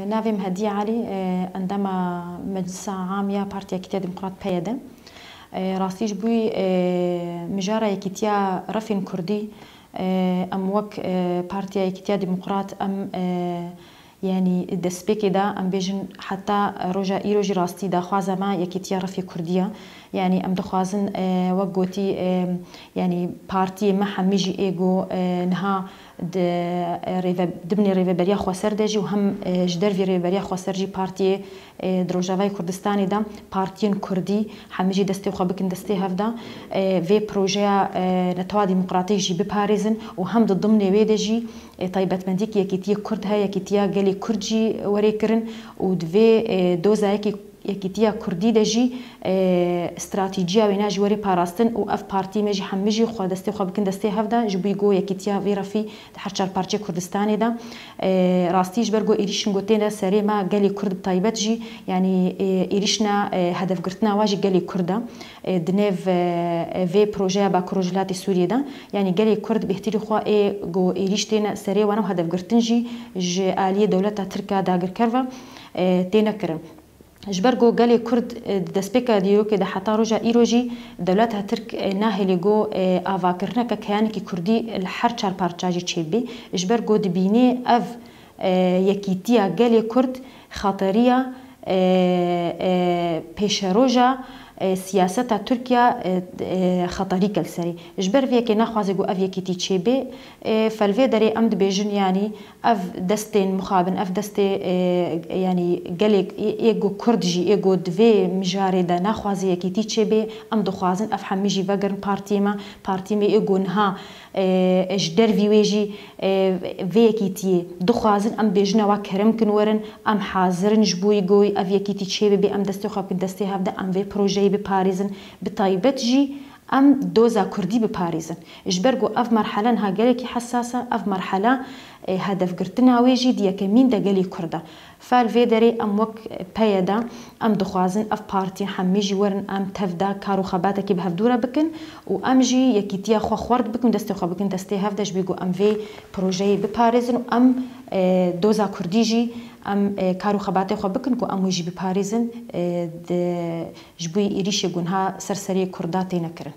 نافي مهدي علي عندما مجلس عام يا بارتيا كتيا ديمقراط بيدا راستيش بوي مجارة يكتيا رفين كردي ام وك بارتيا كتيا ديمقراط ام يعني دسبيكي دا ام بيجن حتى روجا ايروجي راستي دا خوازما يكتيا رفي كردية يعني ام دخوازن وقوتي يعني بارتي ما حميجي ايجو نها دبني ريفبريا خواسر دجي وهم جدر في ريفبريا خواسر جي بارتي دروجاوي كردستاني دا بارتين كردي حميجي دستي وخبكن دستي هفدا في بروجيا نتوا ديمقراطي جي بباريزن وهم ضمن ويدجي طيبت منديك يكتيا كرد هاي يكتيا قالي كردجي وريكرن ودفي دوزا يكتيا كردي دجي استراتيجية ويناجي وري باراستن و اف بارتي مجي حمجي خو دستي خو بكن دستي هفدا جبيغو يكتيا فيرافي حرشار بارتي كردستاني دا راستيش برغو ايريشن غوتينا سري ما قالي كرد طيبت جي يعني ايريشنا هدف قرتنا واجي قالي كردا دنيف في بروجي باكروجلاتي سوريا دا يعني قالي كرد بيحتري خو اي جو ايريشتينا سري وانا هدف قرتنجي جي آلية دولتا تركا داقر كرفا تينا كرم جبرجو قالي كرد دسبيكا ديو كده حتى رجع إيروجي دولتها ترك ناهلي جو أفاكرنا ككيانك كردي الحرشار بارتاجي تشيبي جبرجو دبيني أف يكيتيا قالي كرد خطرية بيشروجا سياسة تركيا خطري كالسري جبر فيك ناخذ جو أف يكيتي تشيبي فالفيدري أمد بيجن يعني أف دستين مخابن أف دستي يعني قالك إيجو كردجي إيجو دفي مجاريدا ناخذ يكيتي تشيبي أمد خوازن أف حميجي فجر بارتيما إيجو نها جدر في ويجي في يكيتي دخوازن أم بيجنا وكرم كنورن أم حاضرن جبوي جوي أف يكيتي تشيبي بأم دستي خاب دستي هبدا أم في بروجي بباريزن بطيبت جي ام دوزا كردي بباريزن اجبرجو اف مرحله نها قالكي حساسه اف مرحله هدف قرتنا ويجي ديا كمين دا قالي كردا فالفيدري ام وك بايدا ام دخوازن اف بارتي حميجي ورن ام تفدا كارو خباتك بهفدوره بكن وامجي يكيتيا خو خورد بكن دستي خو بكن دستي هفداش بيجو ام في بروجي بباريزن ام دوزا كرديجي ام كارو خباتي خو بكن كو ام ويجي بباريزن جبوي ايريش يقولها سرسري كرداتي نكرن